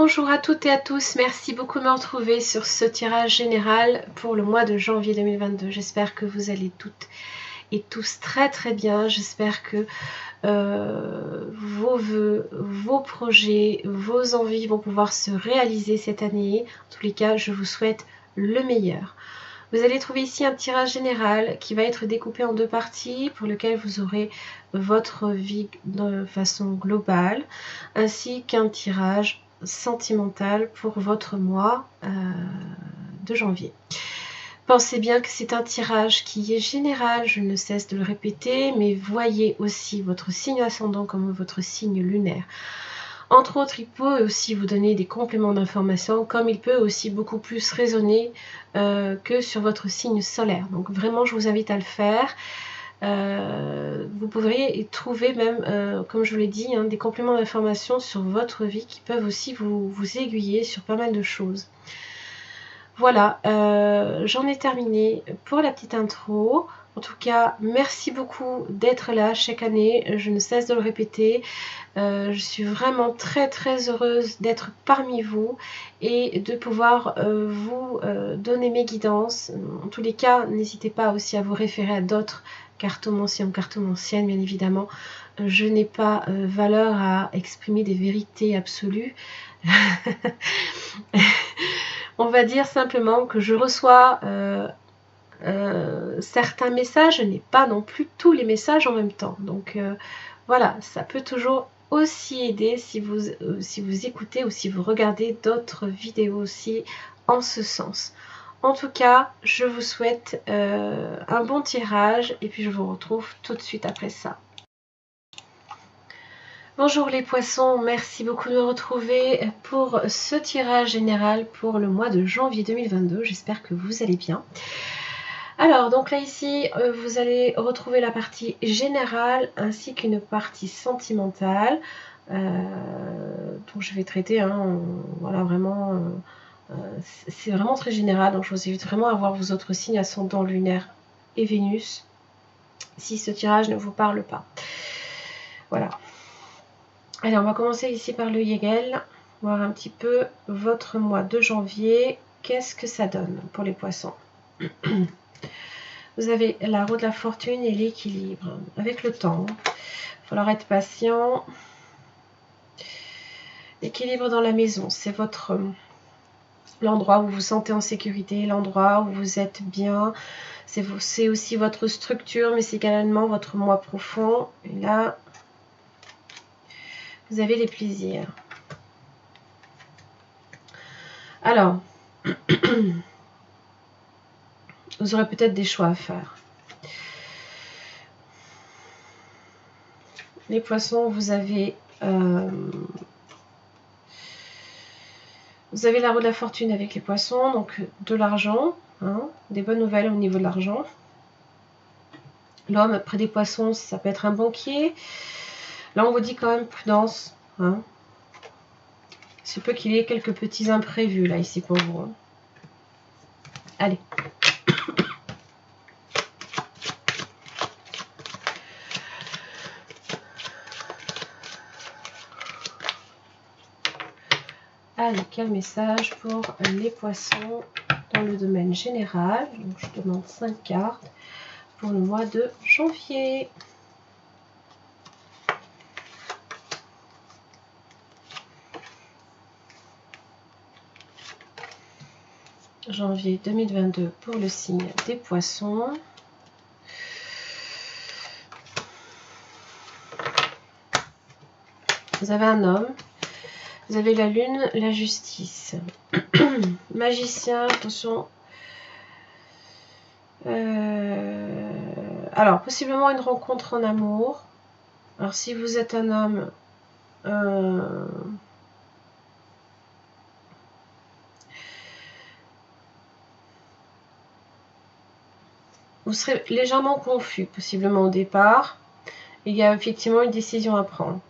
Bonjour à toutes et à tous, merci beaucoup de me retrouver sur ce tirage général pour le mois de janvier 2022. J'espère que vous allez toutes et tous très très bien. J'espère que vos vœux, vos projets, vos envies vont pouvoir se réaliser cette année. En tous les cas, je vous souhaite le meilleur. Vous allez trouver ici un tirage général qui va être découpé en deux parties pour lequel vous aurez votre vie de façon globale, ainsi qu'un tirage sentimental pour votre mois de janvier. Pensez bien que c'est un tirage qui est général, je ne cesse de le répéter, mais voyez aussi votre signe ascendant comme votre signe lunaire. Entre autres, il peut aussi vous donner des compléments d'information, comme il peut aussi beaucoup plus résonner que sur votre signe solaire. Donc vraiment, je vous invite à le faire. Vous pourriez trouver même, comme je vous l'ai dit, des compléments d'information sur votre vie qui peuvent aussi vous aiguiller sur pas mal de choses. Voilà, j'en ai terminé pour la petite intro. En tout cas, merci beaucoup d'être là chaque année. Je ne cesse de le répéter. Je suis vraiment très très heureuse d'être parmi vous et de pouvoir vous donner mes guidances. En tous les cas, n'hésitez pas aussi à vous référer à d'autres cartomanciens ou cartomanciennes, bien évidemment. Je n'ai pas valeur à exprimer des vérités absolues. On va dire simplement que je reçois certains messages, je n'ai pas non plus tous les messages en même temps. Donc voilà, ça peut toujours aussi aider si vous écoutez ou si vous regardez d'autres vidéos aussi en ce sens. En tout cas, je vous souhaite un bon tirage et puis je vous retrouve tout de suite après ça. Bonjour les poissons, merci beaucoup de me retrouver pour ce tirage général pour le mois de janvier 2022. J'espère que vous allez bien. Alors, donc là ici, vous allez retrouver la partie générale ainsi qu'une partie sentimentale dont je vais traiter. Voilà, vraiment, c'est vraiment très général. Donc, je vous invite vraiment à voir vos autres signes ascendant lunaire et Vénus si ce tirage ne vous parle pas. Voilà. Allez, on va commencer ici par le Yegel, voir un petit peu votre mois de janvier. Qu'est-ce que ça donne pour les poissons? Vous avez la roue de la fortune et l'équilibre. Avec le temps, il va falloir être patient. L'équilibre dans la maison, c'est l'endroit où vous vous sentez en sécurité, l'endroit où vous êtes bien. C'est aussi votre structure, mais c'est également votre moi profond. Et là, vous avez les plaisirs. Alors, vous aurez peut-être des choix à faire. Les poissons, vous avez la roue de la fortune avec les poissons, donc de l'argent, des bonnes nouvelles au niveau de l'argent. L'homme près des poissons, ça peut être un banquier. Là, on vous dit quand même prudence. Il se peut qu'il y ait quelques petits imprévus là ici pour vous. Allez. Allez, quel message pour les poissons dans le domaine général? Donc, je demande 5 cartes pour le mois de janvier. Janvier 2022 pour le signe des poissons. Vous avez un homme. Vous avez la lune, la justice. Magicien, attention. Alors, possiblement une rencontre en amour. Alors, si vous êtes un homme, vous serez légèrement confus, possiblement au départ. Il y a effectivement une décision à prendre.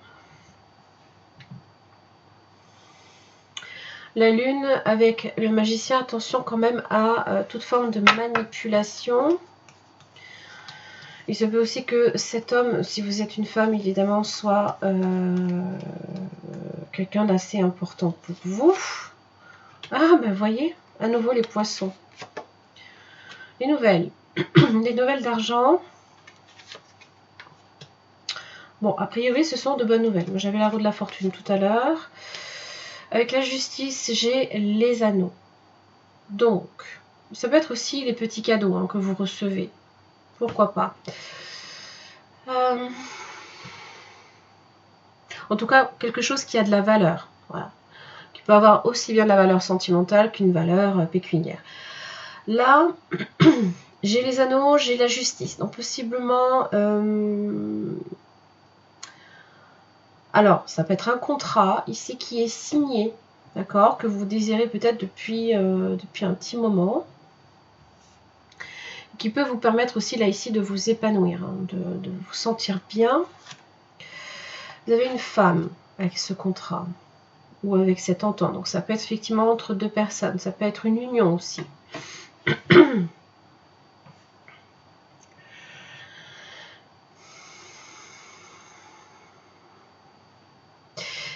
La lune avec le magicien, attention quand même à toute forme de manipulation. Il se peut aussi que cet homme, si vous êtes une femme évidemment, soit quelqu'un d'assez important pour vous. Ah, ben voyez, à nouveau les poissons. Les nouvelles. Les nouvelles d'argent. Bon, a priori, ce sont de bonnes nouvelles. J'avais la roue de la fortune tout à l'heure. Avec la justice, j'ai les anneaux. Donc, ça peut être aussi les petits cadeaux hein, que vous recevez. Pourquoi pas. En tout cas, quelque chose qui a de la valeur. Voilà. Qui peut avoir aussi bien de la valeur sentimentale qu'une valeur pécuniaire. Là, j'ai les anneaux, j'ai la justice. Donc, possiblement... Alors, ça peut être un contrat ici qui est signé. D'accord, que vous désirez peut-être depuis un petit moment, qui peut vous permettre aussi là ici de vous épanouir, hein, de vous sentir bien. Vous avez une femme avec ce contrat ou avec cette entente, donc ça peut être effectivement entre deux personnes, ça peut être une union aussi.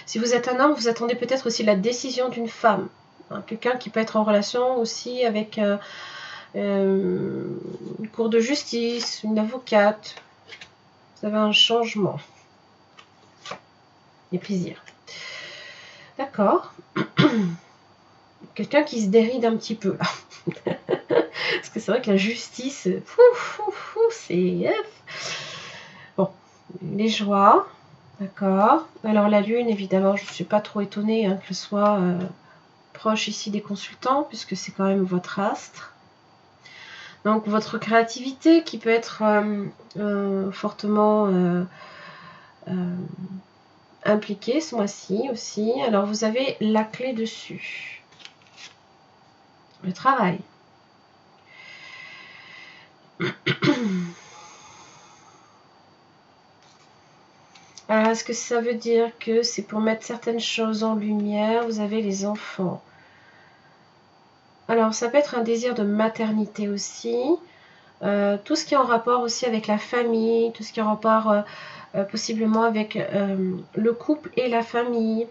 Si vous êtes un homme, vous attendez peut-être aussi la décision d'une femme, hein, quelqu'un qui peut être en relation aussi avec une cour de justice, une avocate. Vous avez un changement. Et plaisir. D'accord. Quelqu'un qui se déride un petit peu là. Parce que c'est vrai que la justice, c'est... Bon, les joies. D'accord. Alors la lune, évidemment, je ne suis pas trop étonnée hein, que ce soit proche ici des consultants, puisque c'est quand même votre astre. Donc votre créativité qui peut être fortement impliquée ce mois-ci aussi. Alors vous avez la clé dessus. Le travail. Alors, est-ce que ça veut dire que c'est pour mettre certaines choses en lumière? Vous avez les enfants. Alors, ça peut être un désir de maternité aussi. Tout ce qui est en rapport aussi avec la famille, tout ce qui est en rapport possiblement avec le couple et la famille.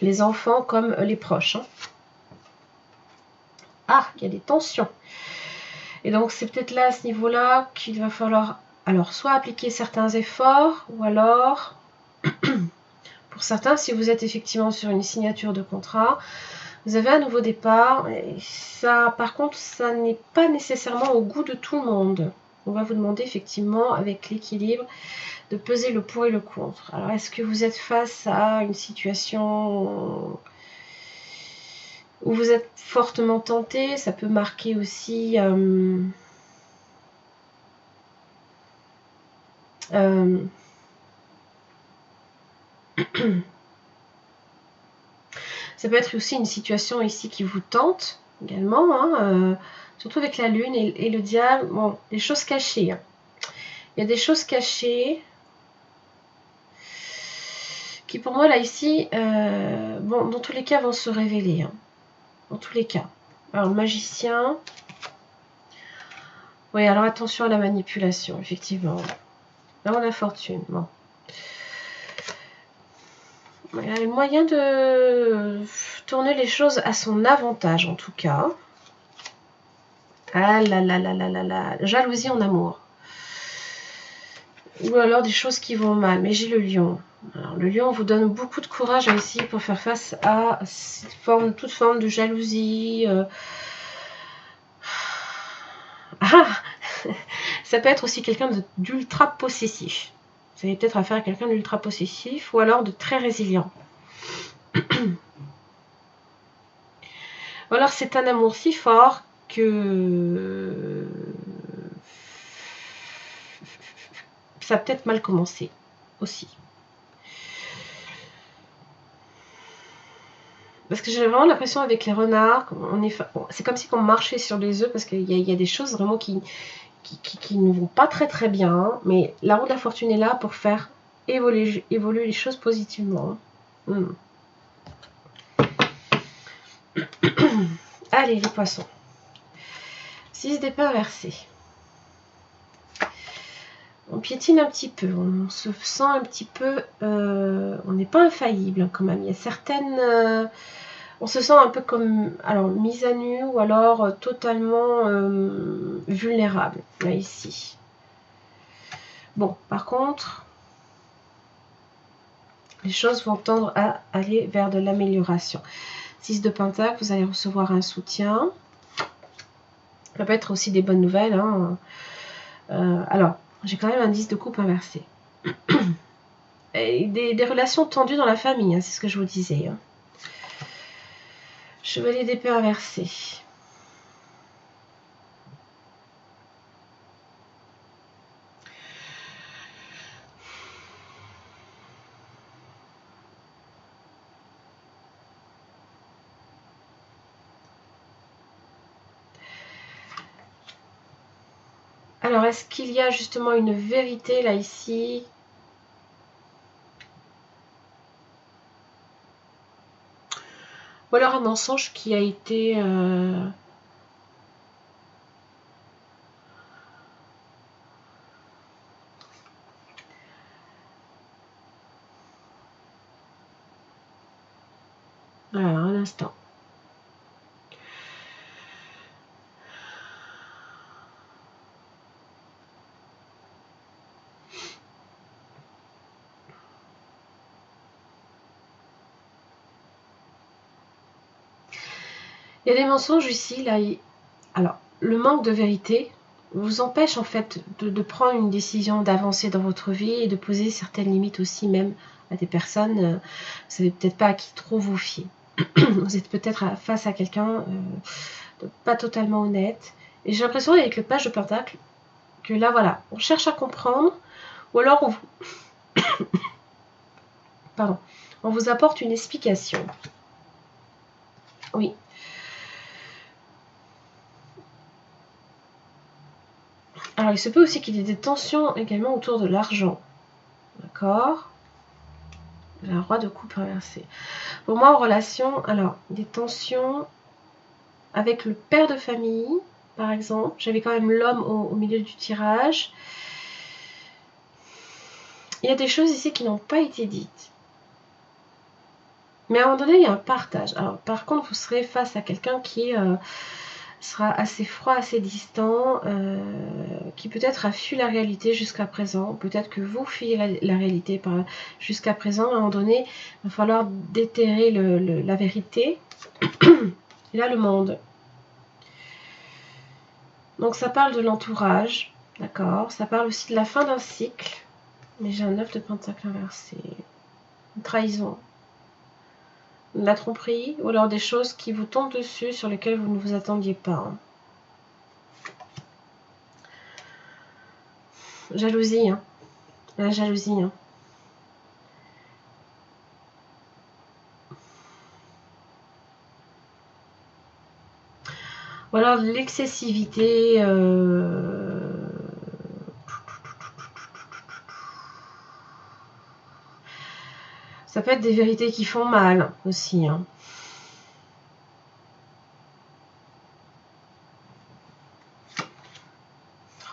Les enfants comme les proches. Hein. Ah, il y a des tensions. Et donc, c'est peut-être là, à ce niveau-là, qu'il va falloir alors soit appliquer certains efforts, ou alors, pour certains, si vous êtes effectivement sur une signature de contrat, vous avez un nouveau départ. Et ça, par contre, ça n'est pas nécessairement au goût de tout le monde. On va vous demander effectivement, avec l'équilibre, de peser le pour et le contre. Alors, est-ce que vous êtes face à une situation où vous êtes fortement tenté? Ça peut marquer aussi... ça peut être aussi une situation ici qui vous tente également, hein, surtout avec la lune et le diable. Bon, des choses cachées. Hein. Il y a des choses cachées qui pour moi là ici, bon, dans tous les cas vont se révéler. Hein. Dans tous les cas. Alors le magicien. Oui, alors attention à la manipulation, effectivement. Là, on a la fortune. Bon. Il y a le moyen de tourner les choses à son avantage, en tout cas. Ah là là là là là là. Jalousie en amour. Ou alors des choses qui vont mal. Mais j'ai le lion. Alors, le lion vous donne beaucoup de courage ici pour faire face à toute forme de jalousie. Ah, ça peut être aussi quelqu'un d'ultra possessif. Vous avez peut-être affaire à quelqu'un d'ultra possessif ou alors de très résilient. Ou alors c'est un amour si fort que ça a peut-être mal commencé aussi. Parce que j'ai vraiment l'impression avec les renards, c'est comme si on marchait sur les œufs parce qu'il y a des choses vraiment qui ne vont pas très très bien. Mais la roue de la fortune est là pour faire évoluer les choses positivement. Allez les poissons. 6 d'épée inversée. on piétine un petit peu, on se sent un petit peu, on n'est pas infaillible quand même. Il y a certaines, on se sent un peu comme, alors mise à nu ou alors totalement vulnérable là ici. Bon, par contre, les choses vont tendre à aller vers de l'amélioration. 6 de Pentacle, vous allez recevoir un soutien. Ça peut être aussi des bonnes nouvelles. Hein. Alors, j'ai quand même un 10 de coupe inversé. Et des relations tendues dans la famille, hein, c'est ce que je vous disais. Hein. Chevalier d'épée inversé. Alors, est-ce qu'il y a justement une vérité là, ici? Ou alors un mensonge qui a été... Voilà, un instant. Il y a des mensonges ici, là. Alors, le manque de vérité vous empêche en fait de prendre une décision, d'avancer dans votre vie et de poser certaines limites aussi même à des personnes. Vous ne savez peut-être pas à qui trop vous fier. Vous êtes peut-être face à quelqu'un de pas totalement honnête. Et j'ai l'impression avec le page de Pentacle que là, voilà, on cherche à comprendre ou alors pardon, on vous apporte une explication. Oui. Alors, il se peut aussi qu'il y ait des tensions également autour de l'argent. D'accord. Un roi de coupe inversé. Pour moi, en relation, alors, des tensions avec le père de famille, par exemple. J'avais quand même l'homme au milieu du tirage. Il y a des choses ici qui n'ont pas été dites. Mais à un moment donné, il y a un partage. Alors, par contre, vous serez face à quelqu'un qui sera assez froid, assez distant, qui peut-être a fui la réalité jusqu'à présent. Peut-être que vous fuyez la réalité jusqu'à présent. À un moment donné, il va falloir déterrer la vérité. Et là, le monde. Donc, ça parle de l'entourage. D'accord. Ça parle aussi de la fin d'un cycle. Mais j'ai un 9 de pentacle inversé. Une trahison. De la tromperie ou alors des choses qui vous tombent dessus sur lesquelles vous ne vous attendiez pas. Hein. Jalousie, hein. La jalousie, hein. Ou alors l'excessivité. Ça peut être des vérités qui font mal aussi. Hein.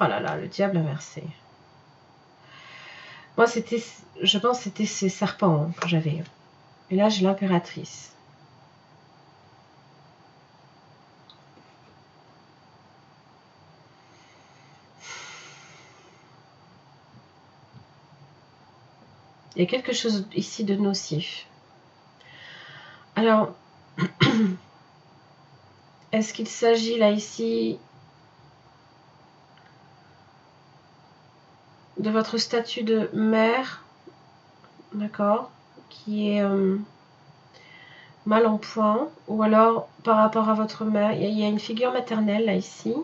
Oh là là, le diable inversé. Moi, je pense que c'était ces serpents hein, que j'avais. Et là, j'ai l'impératrice. Il y a quelque chose ici de nocif. Alors, est-ce qu'il s'agit là ici de votre statut de mère, d'accord, qui est mal en point, ou alors par rapport à votre mère, il y a une figure maternelle là ici.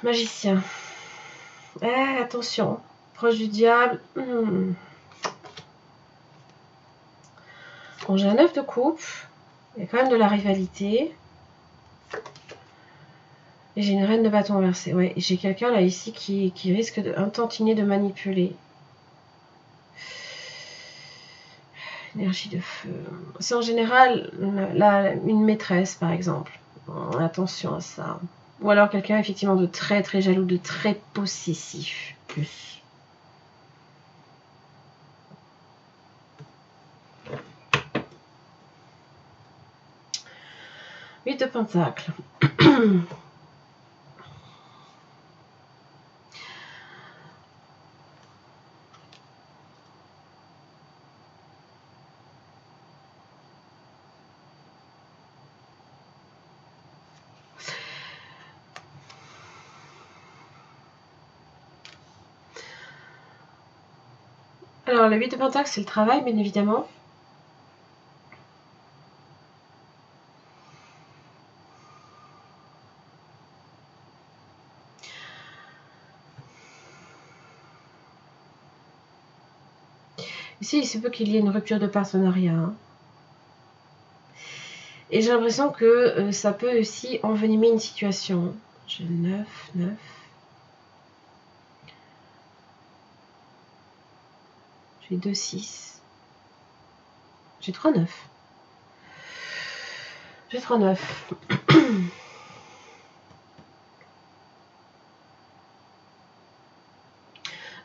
Magicien. Attention, proche du diable. Bon, j'ai un 9 de coupe. Il y a quand même de la rivalité. Et j'ai une reine de bâton inversée. Ouais, j'ai quelqu'un là ici qui risque un tantinet de manipuler. Énergie de feu. C'est en général une maîtresse, par exemple. Attention à ça. Ou alors quelqu'un effectivement de très très jaloux, de très possessif. Plus. Huit de Pentacles. Alors, le 8 de Pentacles, c'est le travail, bien évidemment. Ici, il se peut qu'il y ait une rupture de partenariat. Hein. Et j'ai l'impression que ça peut aussi envenimer une situation. J'ai 9, 9. J'ai 2, 6. J'ai 3, 9. J'ai 3, 9.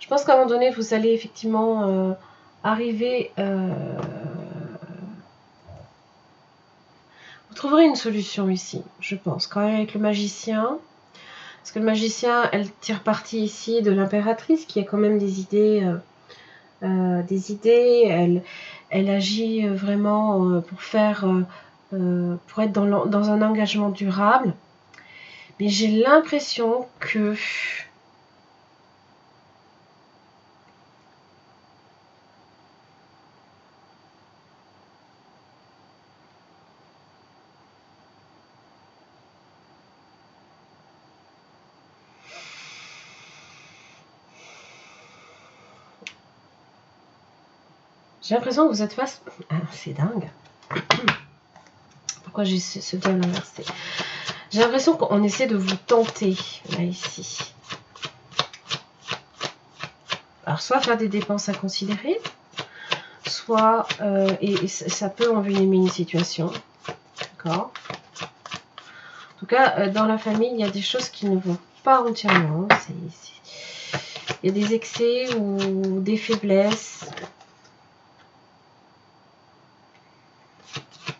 Je pense qu'à un moment donné, vous allez effectivement arriver... Vous trouverez une solution ici, je pense, quand même avec le magicien. Parce que le magicien, elle tire parti ici de l'impératrice, qui a quand même des idées... elle agit vraiment pour être dans un engagement durable. Mais j'ai l'impression que que vous êtes face... Ah, c'est dingue. Pourquoi j'ai ce diable inversé? J'ai l'impression qu'on essaie de vous tenter, là, ici. Alors, soit faire des dépenses à considérer, soit... et ça peut envenimer une situation. D'accord? En tout cas, dans la famille, il y a des choses qui ne vont pas entièrement. Il y a des excès ou des faiblesses.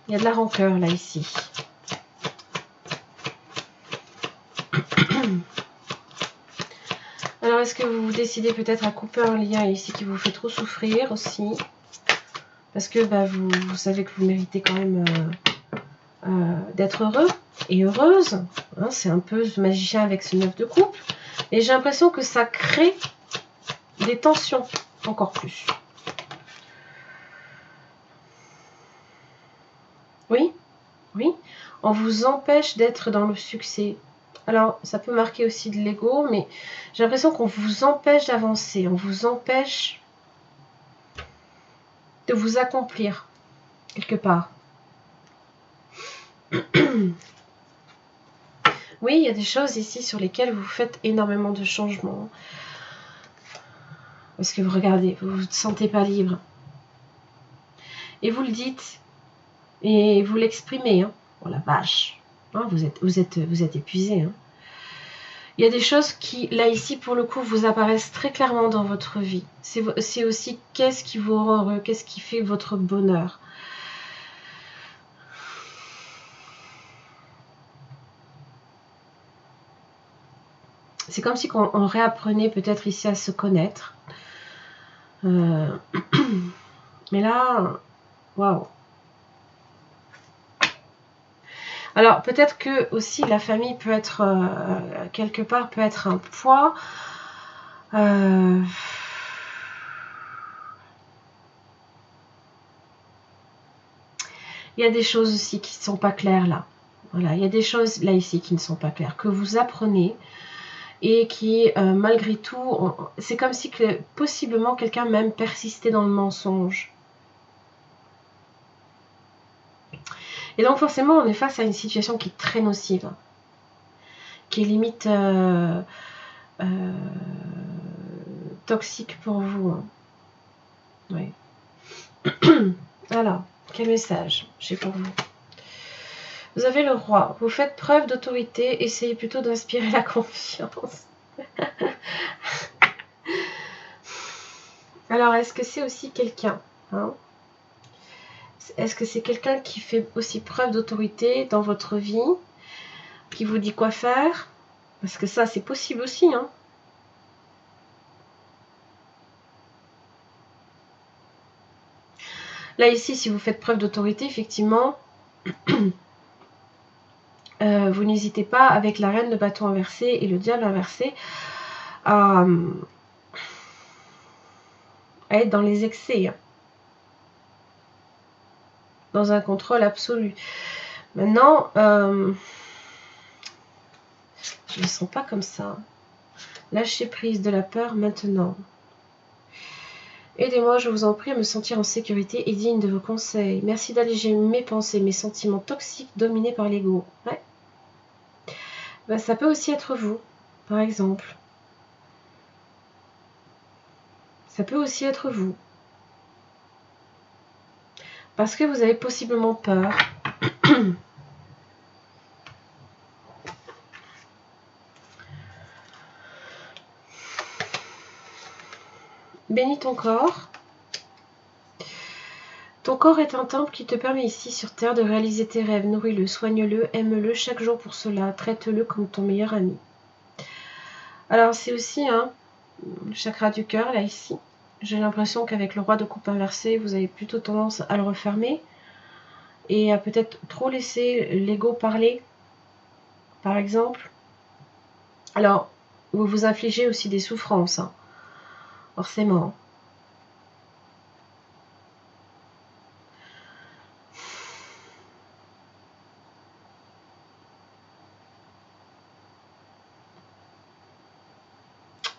Il y a de la rancœur, là, ici. Alors, est-ce que vous décidez peut-être à couper un lien ici qui vous fait trop souffrir aussi? Parce que vous savez que vous méritez quand même d'être heureux et heureuse. Hein, c'est un peu ce magicien avec ce 9 de coupe. Et j'ai l'impression que ça crée des tensions encore plus. Oui, oui. On vous empêche d'être dans le succès. Alors, ça peut marquer aussi de l'ego, mais j'ai l'impression qu'on vous empêche d'avancer. On vous empêche de vous accomplir quelque part. Oui, il y a des choses ici sur lesquelles vous faites énormément de changements. Parce que vous regardez, vous ne vous sentez pas libre. Et vous le dites. Et vous l'exprimez. Hein. Oh la vache. Hein, vous êtes épuisé. Hein. Il y a des choses qui, là, ici, pour le coup, vous apparaissent très clairement dans votre vie. C'est aussi qu'est-ce qui vous rend heureux, qu'est-ce qui fait votre bonheur. C'est comme si on réapprenait peut-être ici à se connaître. Mais là, waouh. Alors peut-être que aussi la famille peut être quelque part peut être un poids. Il y a des choses aussi qui ne sont pas claires là. Voilà, il y a des choses là ici qui ne sont pas claires, que vous apprenez et qui malgré tout, c'est comme si que possiblement quelqu'un même persistait dans le mensonge. Et donc forcément on est face à une situation qui est très nocive, qui est limite toxique pour vous. Hein. Oui. Alors, quel message j'ai pour vous? Vous avez le roi. Vous faites preuve d'autorité. Essayez plutôt d'inspirer la confiance. Alors, est-ce que c'est aussi quelqu'un hein? Est-ce que c'est quelqu'un qui fait aussi preuve d'autorité dans votre vie, qui vous dit quoi faire? Parce que ça, c'est possible aussi. Hein. Là, ici, si vous faites preuve d'autorité, effectivement, vous n'hésitez pas, avec la reine de bâton inversé et le diable inversé, à être dans les excès. Hein. Dans un contrôle absolu. Maintenant, je ne le sens pas comme ça. Lâchez prise de la peur maintenant. Aidez-moi, je vous en prie, à me sentir en sécurité et digne de vos conseils. Merci d'alléger mes pensées, mes sentiments toxiques dominés par l'ego. Ouais. Ben, ça peut aussi être vous, par exemple. Ça peut aussi être vous. Parce que vous avez possiblement peur. Bénis ton corps. Ton corps est un temple qui te permet ici sur Terre de réaliser tes rêves. Nourris-le, soigne-le, aime-le chaque jour pour cela. Traite-le comme ton meilleur ami. Alors c'est aussi le chakra du cœur, là ici. J'ai l'impression qu'avec le roi de coupe inversé, vous avez plutôt tendance à le refermer et à peut-être trop laisser l'ego parler, par exemple. Alors, vous vous infligez aussi des souffrances, hein, forcément.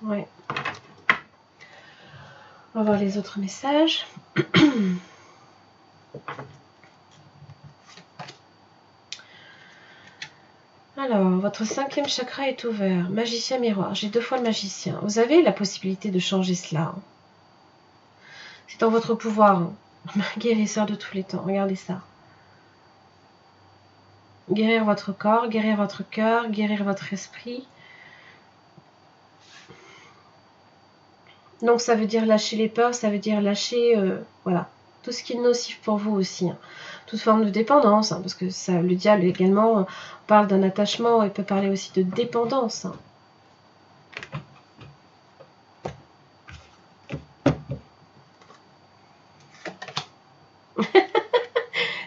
Ouais. On va voir les autres messages. Alors, votre 5e chakra est ouvert. Magicien miroir. J'ai 2 fois le magicien. Vous avez la possibilité de changer cela. C'est dans votre pouvoir. Guérisseur de tous les temps. Regardez ça. Guérir votre corps, guérir votre cœur, guérir votre esprit. Donc ça veut dire lâcher les peurs, ça veut dire lâcher voilà, tout ce qui est nocif pour vous aussi. Hein. Toute forme de dépendance, hein, parce que ça, le diable également parle d'un attachement et peut parler aussi de dépendance. Hein.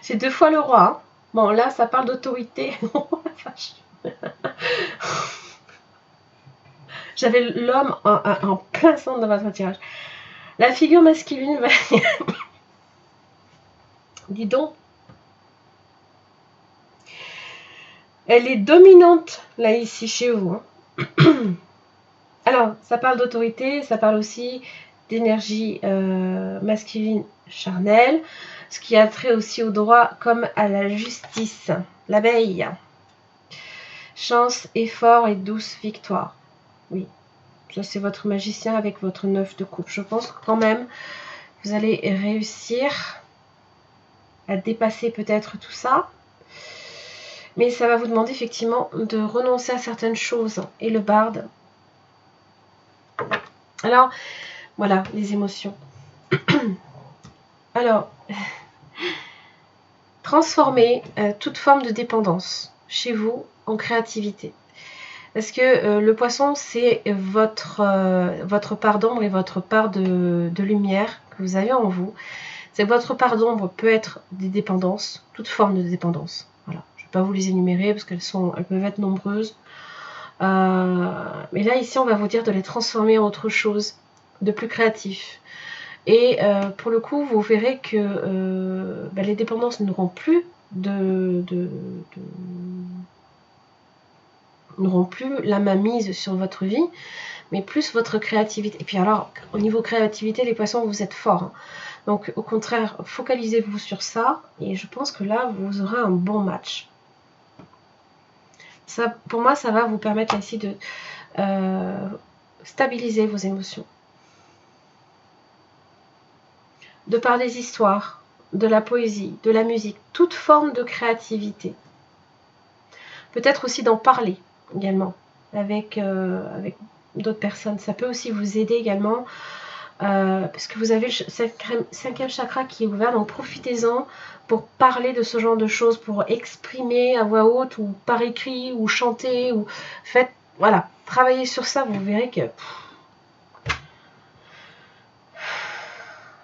J'ai 2 fois le roi. Hein. Bon, là, ça parle d'autorité. J'avais l'homme en plein centre de votre tirage. La figure masculine va... Dis donc. Elle est dominante, là, ici, chez vous. Hein. Alors, ça parle d'autorité, ça parle aussi d'énergie masculine charnelle, ce qui a trait aussi au droit comme à la justice. L'abeille. Chance, effort et douce victoire. Oui, ça c'est votre magicien avec votre 9 de coupe. Je pense que quand même, vous allez réussir à dépasser peut-être tout ça. Mais ça va vous demander effectivement de renoncer à certaines choses. Et le barde. Alors, voilà, les émotions. Alors, transformer toute forme de dépendance chez vous en créativité. Parce que le poisson, c'est votre part d'ombre et votre part de lumière que vous avez en vous. C'est que votre part d'ombre peut être des dépendances, toute forme de dépendance. Voilà. Je ne vais pas vous les énumérer parce qu'elles peuvent être nombreuses. Mais là, ici, on va vous dire de les transformer en autre chose, de plus créatif. Et pour le coup, vous verrez que les dépendances n'auront plus n'auront plus la mainmise sur votre vie, mais plus votre créativité. Et puis alors, au niveau créativité, les poissons, vous êtes forts. Hein. Donc au contraire, focalisez-vous sur ça, et je pense que là, vous aurez un bon match. Ça, pour moi, ça va vous permettre ici de stabiliser vos émotions. De par des histoires, de la poésie, de la musique, toute forme de créativité. Peut-être aussi d'en parler également avec d'autres personnes. Ça peut aussi vous aider également parce que vous avez le cinquième chakra qui est ouvert, donc profitez-en pour parler de ce genre de choses, pour exprimer à voix haute ou par écrit ou chanter ou faites, voilà, travaillez sur ça, vous verrez que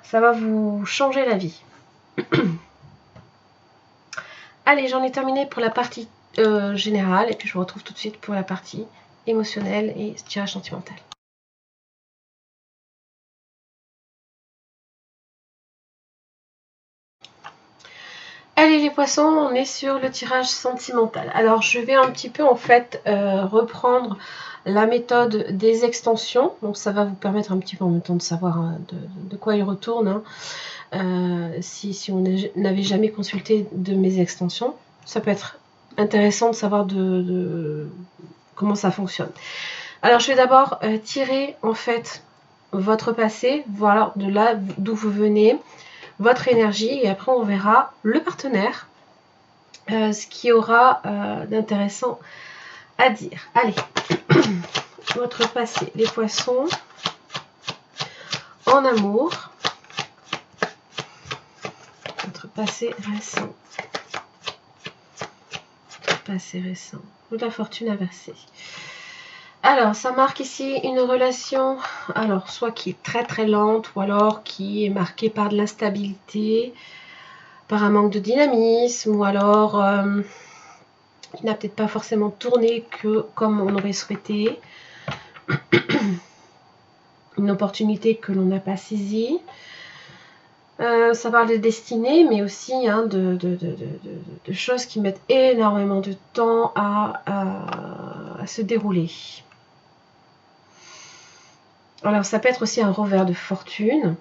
ça va vous changer la vie. Allez, j'en ai terminé pour la partie générale et puis je vous retrouve tout de suite pour la partie émotionnelle et tirage sentimental. Allez les poissons, on est sur le tirage sentimental. Alors je vais un petit peu en fait reprendre la méthode des extensions. Donc ça va vous permettre un petit peu en même temps de savoir de quoi il retourne. Si on n'avait jamais consulté de mes extensions, ça peut être intéressant de savoir comment ça fonctionne. Alors je vais d'abord tirer en fait votre passé, voilà de là d'où vous venez, votre énergie et après on verra le partenaire, ce qui aura d'intéressant à dire. Allez, votre passé, les poissons, en amour, votre passé récent, passé récent, ou de la fortune inversée. Alors, ça marque ici une relation, alors soit qui est très très lente, ou alors qui est marquée par de l'instabilité, par un manque de dynamisme, ou alors qui n'a peut-être pas forcément tourné que comme on aurait souhaité, une opportunité que l'on n'a pas saisie. Ça parle de destinée, mais aussi de choses qui mettent énormément de temps à se dérouler. Alors ça peut être aussi un revers de fortune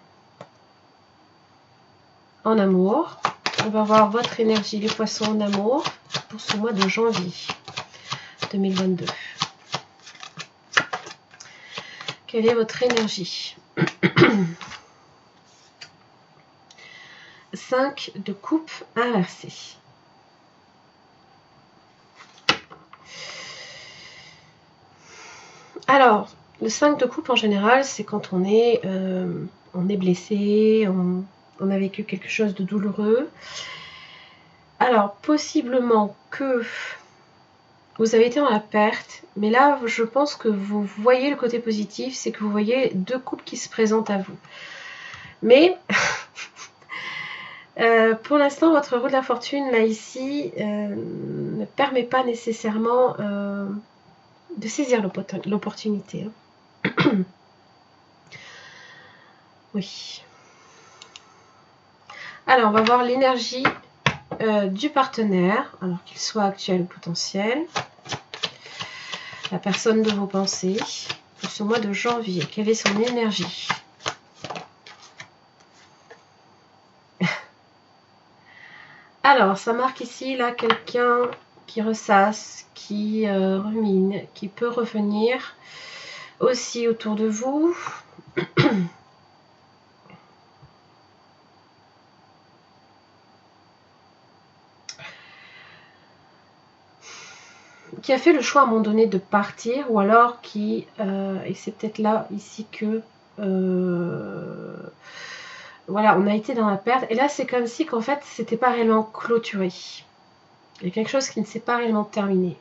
en amour. On va voir votre énergie, les poissons en amour, pour ce mois de janvier 2022. Quelle est votre énergie? 5 de coupe inversé. Alors, le 5 de coupe en général, c'est quand on est blessé, on a vécu quelque chose de douloureux. Alors, possiblement que vous avez été dans la perte, mais là, je pense que vous voyez le côté positif, c'est que vous voyez 2 couples qui se présentent à vous. Mais, pour l'instant, votre roue de la fortune, là, ici, ne permet pas nécessairement de saisir l'opportunité. Oui. Alors, on va voir l'énergie du partenaire, alors qu'il soit actuel ou potentiel. La personne de vos pensées pour ce mois de janvier. Quelle est son énergie? Alors, ça marque ici, là, quelqu'un qui ressasse, qui rumine, qui peut revenir aussi autour de vous. Qui a fait le choix à un moment donné de partir, ou alors qui, et c'est peut-être là, ici, que voilà, on a été dans la perte, et là c'est comme si qu'en fait c'était pas réellement clôturé. Il y a quelque chose qui ne s'est pas réellement terminé.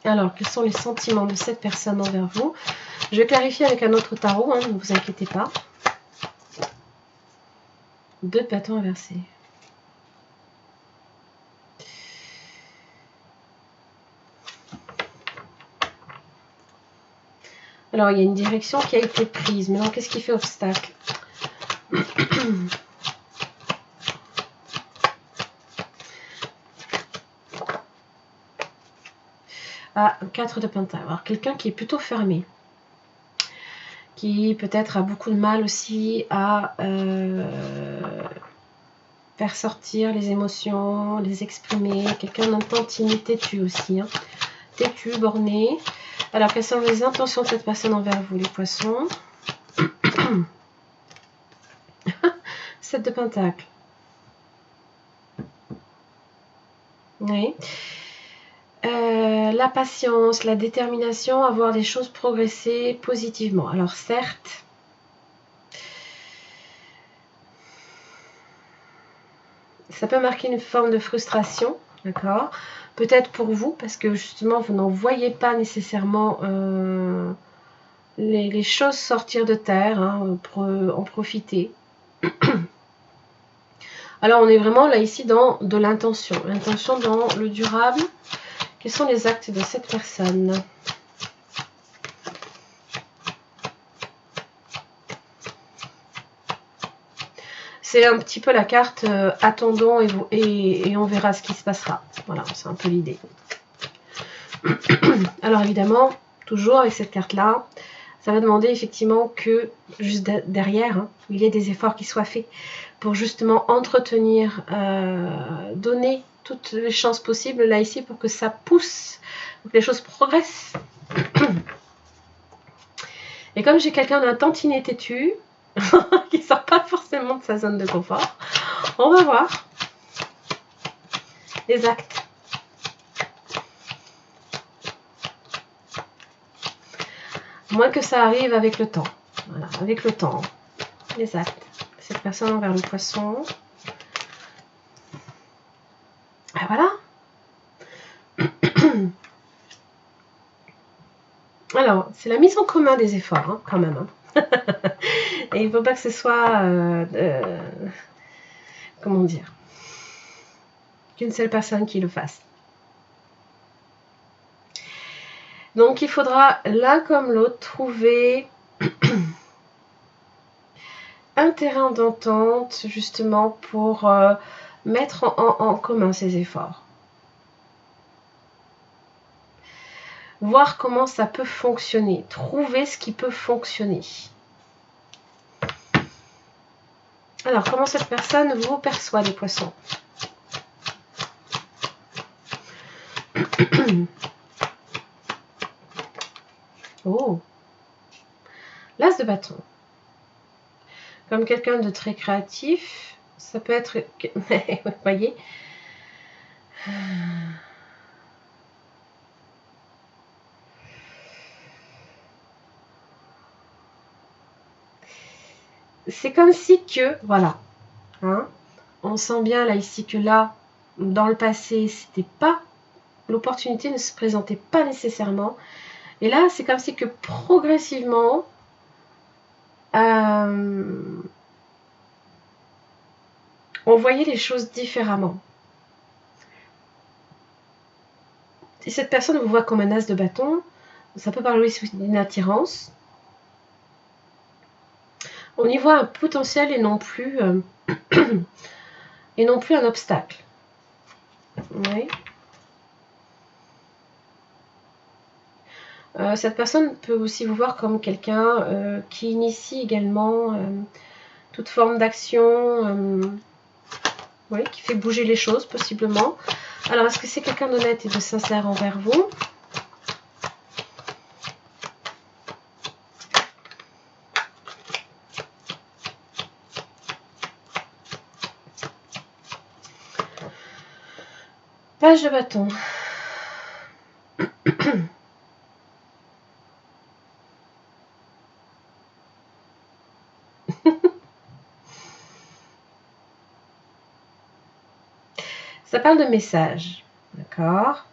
Alors, quels sont les sentiments de cette personne envers vous? Je vais clarifier avec un autre tarot, ne vous inquiétez pas. 2 de bâtons inversés. Alors, il y a une direction qui a été prise. Maintenant, qu'est-ce qui fait obstacle? Ah, 4 de pentacle. Alors, quelqu'un qui est plutôt fermé. Qui peut-être a beaucoup de mal aussi à faire sortir les émotions, les exprimer. Quelqu'un d'un temps timide, têtu aussi. Têtu, borné. Alors, quelles sont les intentions de cette personne envers vous, les poissons? 7 de pentacle. Oui. La patience, la détermination à voir les choses progresser positivement. Alors certes, ça peut marquer une forme de frustration, d'accord? Peut-être pour vous, parce que justement, vous n'en voyez pas nécessairement les choses sortir de terre, hein, pour en profiter. Alors, on est vraiment là ici dans de l'intention. L'intention dans le durable. Quels sont les actes de cette personne? C'est un petit peu la carte attendons et on verra ce qui se passera. Voilà, c'est un peu l'idée. Alors évidemment, toujours avec cette carte-là, ça va demander effectivement que juste derrière, hein, il y ait des efforts qui soient faits pour justement entretenir, donner toutes les chances possibles là ici pour que ça pousse, pour que les choses progressent. Et comme j'ai quelqu'un d'un tantinet têtu, qui ne sort pas forcément de sa zone de confort, on va voir les actes. Moins que ça arrive avec le temps. Voilà, avec le temps. Les actes. Cette personne envers le poisson. Et voilà. Alors, c'est la mise en commun des efforts, hein, quand même. Hein. Et il ne faut pas que ce soit... comment dire, qu'une seule personne qui le fasse. Donc il faudra l'un comme l'autre trouver un terrain d'entente justement pour mettre en commun ces efforts. Voir comment ça peut fonctionner, trouver ce qui peut fonctionner. Alors comment cette personne vous perçoit, les poissons? Oh, l'as de bâton. Comme quelqu'un de très créatif, ça peut être... Vous voyez, c'est comme si que, voilà, hein, on sent bien là ici que là, dans le passé, c'était pas, l'opportunité ne se présentait pas nécessairement. Et là, c'est comme si que progressivement, on voyait les choses différemment. Si cette personne vous voit comme un as de bâton, ça peut parler aussi d'une attirance. On y voit un potentiel et non plus un obstacle. Oui. Cette personne peut aussi vous voir comme quelqu'un qui initie également toute forme d'action, oui, qui fait bouger les choses possiblement. Alors, est-ce que c'est quelqu'un d'honnête et de sincère envers vous? Page de bâton. Ça parle de message, d'accord.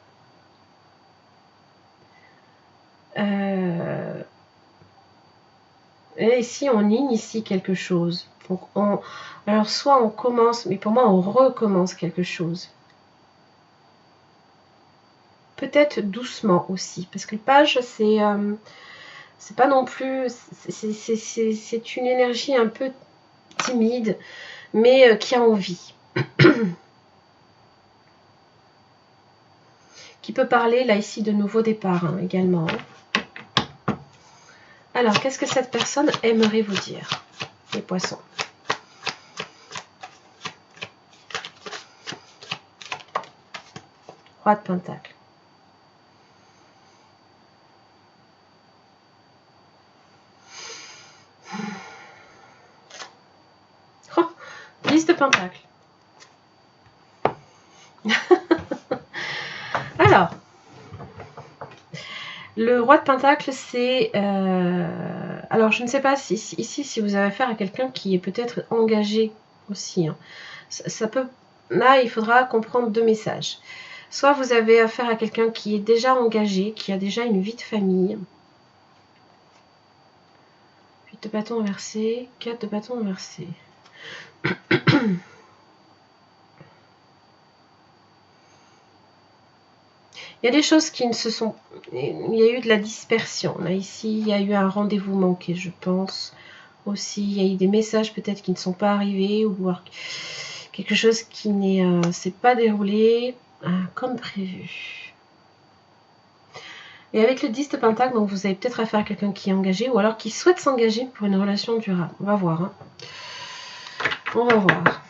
Et ici, on initie quelque chose. Donc alors, soit on commence, mais pour moi, on recommence quelque chose. Peut-être doucement aussi, parce que le page, c'est pas non plus... C'est une énergie un peu timide, mais qui a envie. Qui peut parler, là, ici, de nouveau départ, hein, également. Alors, qu'est-ce que cette personne aimerait vous dire, les poissons? Roi de Pentacle. Oh, 10 de Pentacle. Le roi de Pentacle, c'est... alors, je ne sais pas si ici, si vous avez affaire à quelqu'un qui est peut-être engagé aussi. Hein. Ça peut... Là, il faudra comprendre deux messages. Soit vous avez affaire à quelqu'un qui est déjà engagé, qui a déjà une vie de famille. 8 de bâton inversé, 4 de bâton inversé. Il y a des choses qui ne se sont... Il y a eu de la dispersion. Là, ici, il y a eu un rendez-vous manqué, je pense. Aussi, il y a eu des messages peut-être qui ne sont pas arrivés ou quelque chose qui s'est pas déroulé comme prévu. Et avec le 10 de Pentacle, donc vous avez peut-être affaire à quelqu'un qui est engagé ou alors qui souhaite s'engager pour une relation durable. On va voir. Hein. On va voir.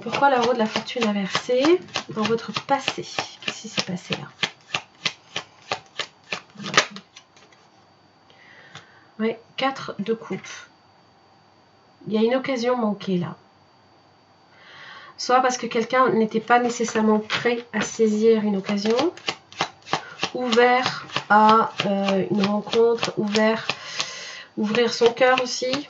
Pourquoi la roue de la fortune inversée dans votre passé? Qu'est-ce qui s'est passé là? Oui, 4 de coupe. Il y a une occasion manquée là. Soit parce que quelqu'un n'était pas nécessairement prêt à saisir une occasion, ouvert à une rencontre, ouvrir son cœur aussi.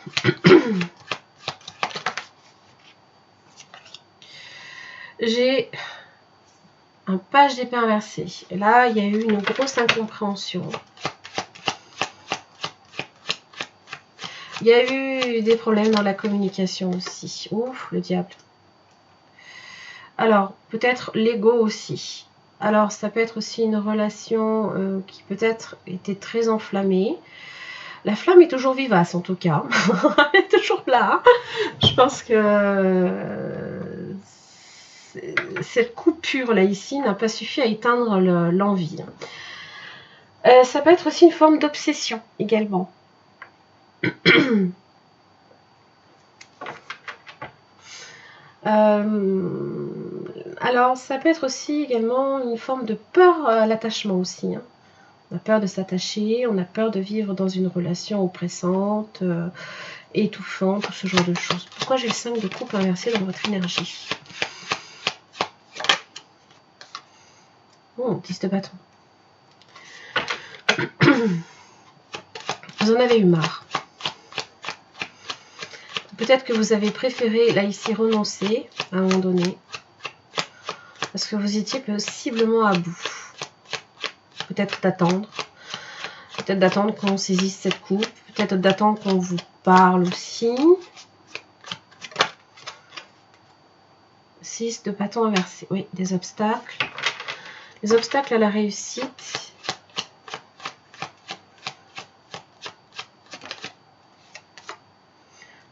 J'ai un page d'épée inversé. Et là, il y a eu une grosse incompréhension. Il y a eu des problèmes dans la communication aussi. Ouf, le diable. Alors, peut-être l'ego aussi. Alors, ça peut être aussi une relation qui peut-être était très enflammée. La flamme est toujours vivace en tout cas. Elle est toujours là. Je pense que cette coupure là ici n'a pas suffi à éteindre l'envie. Ça peut être aussi une forme d'obsession également. Alors, ça peut être aussi également une forme de peur à l'attachement aussi. Hein. On a peur de s'attacher, on a peur de vivre dans une relation oppressante, étouffante, tout ce genre de choses. Pourquoi j'ai le 5 de coupe inversé dans votre énergie? Oh, 10 de bâton. Vous en avez eu marre. Peut-être que vous avez préféré, là, ici, renoncer à un moment donné. Parce que vous étiez possiblement à bout. Peut-être d'attendre. Peut-être d'attendre qu'on saisisse cette coupe. Peut-être d'attendre qu'on vous parle aussi. 6 de bâton inversé. Oui, des obstacles. Les obstacles à la réussite.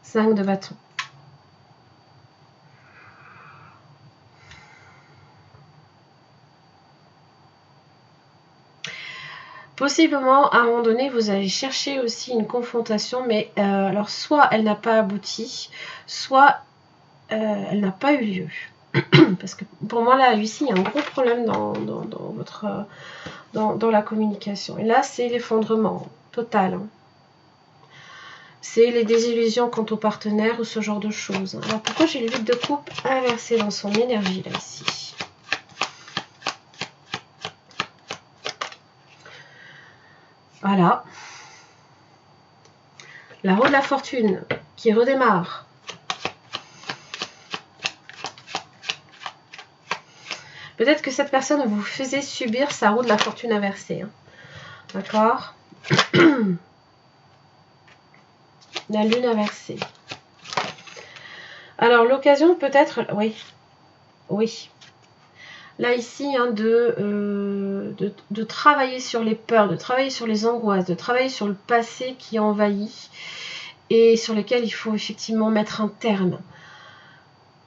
Cinq de bâton. Possiblement, à un moment donné, vous allez chercher aussi une confrontation, mais alors soit elle n'a pas abouti, soit elle n'a pas eu lieu. Parce que pour moi, là, ici, il y a un gros problème dans la communication. Et là, c'est l'effondrement total. Hein. C'est les désillusions quant au partenaire ou ce genre de choses. Alors, pourquoi j'ai le 8 de coupe inversé dans son énergie, là, ici? Voilà. La roue de la fortune qui redémarre. Peut-être que cette personne vous faisait subir sa roue de la fortune inversée. Hein. D'accord? La lune inversée. Alors, l'occasion peut-être... Oui. Oui. Là, ici, hein, de travailler sur les peurs, de travailler sur les angoisses, de travailler sur le passé qui envahit et sur lequel il faut effectivement mettre un terme.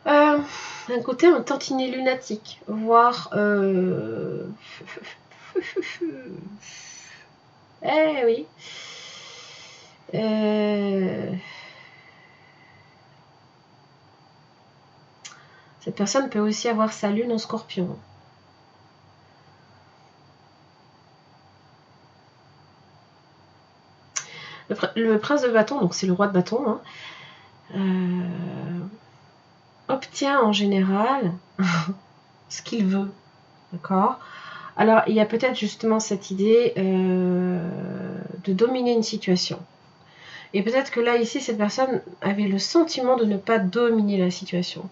D'un côté, un tantinet lunatique, voire... Eh oui. Cette personne peut aussi avoir sa lune en scorpion. Le prince de bâton, donc c'est le roi de bâton, hein, obtient en général ce qu'il veut. D'accord ? Alors, il y a peut-être justement cette idée de dominer une situation. Et peut-être que là, ici, cette personne avait le sentiment de ne pas dominer la situation.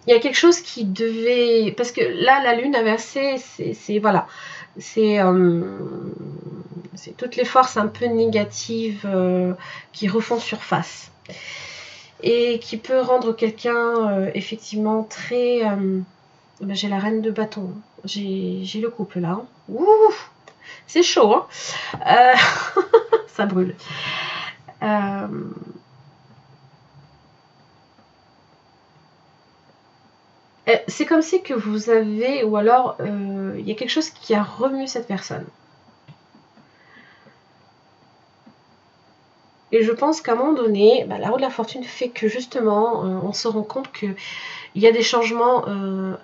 Il y a quelque chose qui devait... Parce que là, la lune inversée, c'est voilà. C'est toutes les forces un peu négatives qui refont surface. Et qui peut rendre quelqu'un effectivement très... ben, j'ai la reine de bâton. J'ai le couple là. Ouh, c'est chaud, hein. Ça brûle. C'est comme si que vous avez, ou alors il y a quelque chose qui a remué cette personne. Et je pense qu'à un moment donné, bah, la roue de la fortune fait que justement, on se rend compte qu'il y a des changements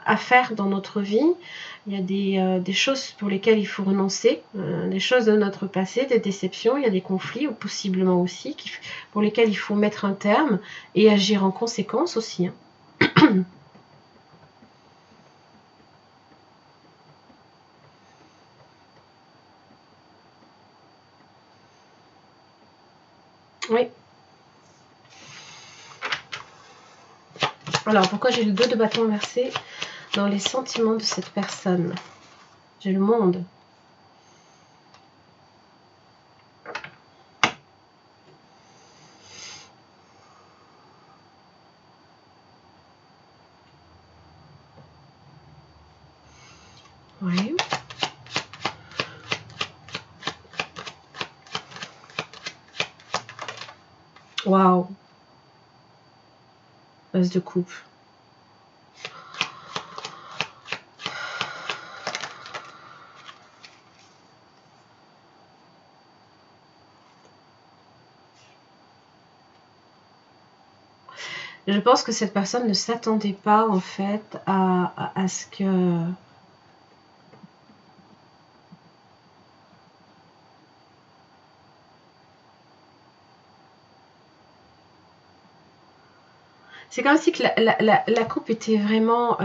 à faire dans notre vie. Il y a des choses pour lesquelles il faut renoncer, des choses de notre passé, des déceptions, il y a des conflits, ou possiblement aussi, pour lesquels il faut mettre un terme et agir en conséquence aussi. Hein. Oui. Alors, pourquoi j'ai le 2 de bâton inversé dans les sentiments de cette personne? J'ai le monde. Oui. Waouh. As de coupe. Je pense que cette personne ne s'attendait pas en fait à ce que... C'est comme si que la coupe était vraiment...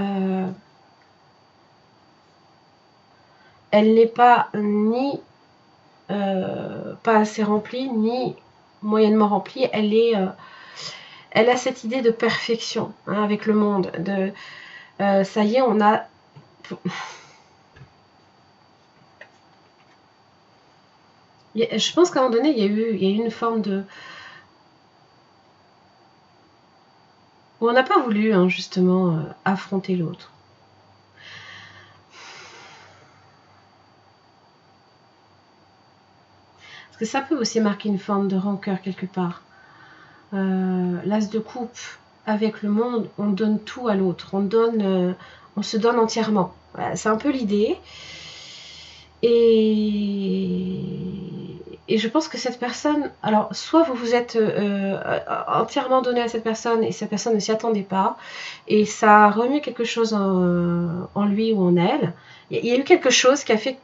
elle n'est pas ni pas assez remplie, ni moyennement remplie. Elle a cette idée de perfection hein, avec le monde. Ça y est, on a... Je pense qu'à un moment donné, il y a eu une forme de... où on n'a pas voulu hein, justement affronter l'autre. Parce que ça peut aussi marquer une forme de rancœur quelque part. L'as de coupe, avec le monde, on donne tout à l'autre. On se donne entièrement. Voilà, c'est un peu l'idée. Et je pense que cette personne, alors soit vous vous êtes entièrement donné à cette personne et cette personne ne s'y attendait pas et ça a remis quelque chose en lui ou en elle. Il y a eu quelque chose qui a fait...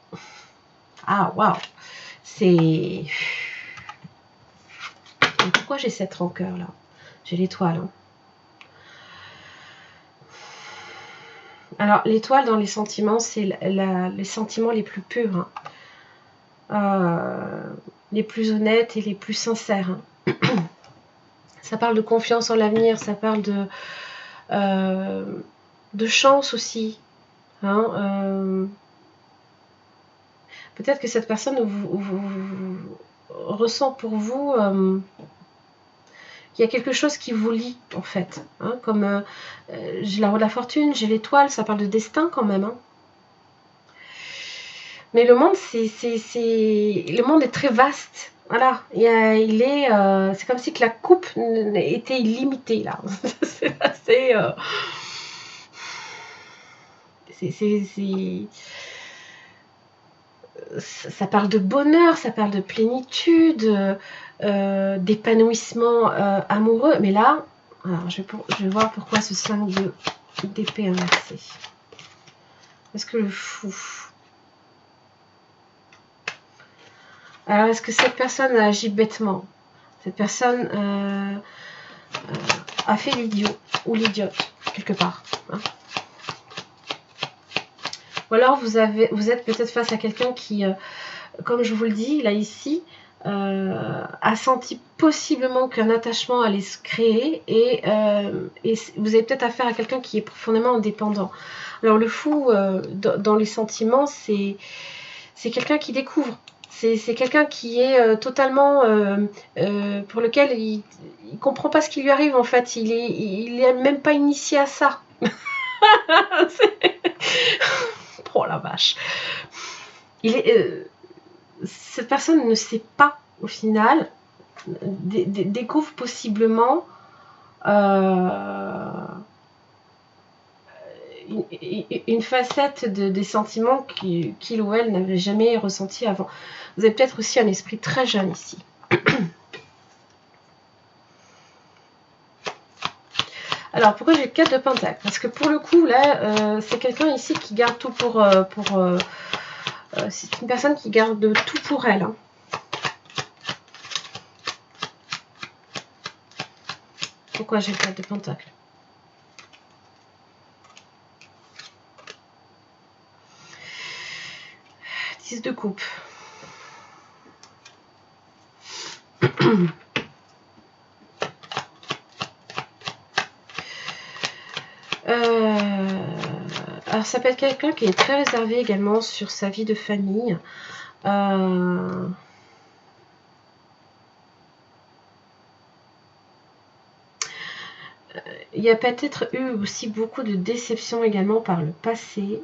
Ah, waouh. C'est... Pourquoi j'ai cette rancœur là? J'ai l'étoile. Hein. Alors, l'étoile dans les sentiments, c'est les sentiments les plus purs. Hein. Les plus honnêtes et les plus sincères. Hein. Ça parle de confiance en l'avenir, ça parle de chance aussi. Hein. Peut-être que cette personne ressent pour vous qu'il y a quelque chose qui vous lie en fait. Hein, comme j'ai la roue de la fortune, j'ai l'étoile, ça parle de destin quand même. Hein. Mais le monde, le monde est très vaste. Voilà, c'est comme si que la coupe était illimitée là. C'est assez... ça parle de bonheur, ça parle de plénitude, d'épanouissement amoureux. Mais là, alors je vais voir pourquoi ce 5 d'épée inversé. Est-ce que le fou... Alors, est-ce que cette personne a agi bêtement? Cette personne a fait l'idiot ou l'idiote, quelque part. Hein. Ou alors vous êtes peut-être face à quelqu'un qui, comme je vous le dis là ici, a senti possiblement qu'un attachement allait se créer et vous avez peut-être affaire à quelqu'un qui est profondément indépendant. Alors le fou dans les sentiments, c'est quelqu'un qui découvre. C'est quelqu'un qui est totalement pour lequel il comprend pas ce qui lui arrive en fait. Il est même pas initié à ça. Oh la vache. Cette personne ne sait pas au final, découvre possiblement une facette des sentiments qu'il ou elle n'avait jamais ressenti avant. Vous avez peut-être aussi un esprit très jeune ici. Alors, pourquoi j'ai 4 de Pentacle? Parce que pour le coup, là, c'est quelqu'un ici qui garde tout c'est une personne qui garde tout pour elle. Hein. Pourquoi j'ai 4 de Pentacle? De coupe. Alors ça peut être quelqu'un qui est très réservé également sur sa vie de famille. Il y a peut-être eu aussi beaucoup de déceptions également par le passé.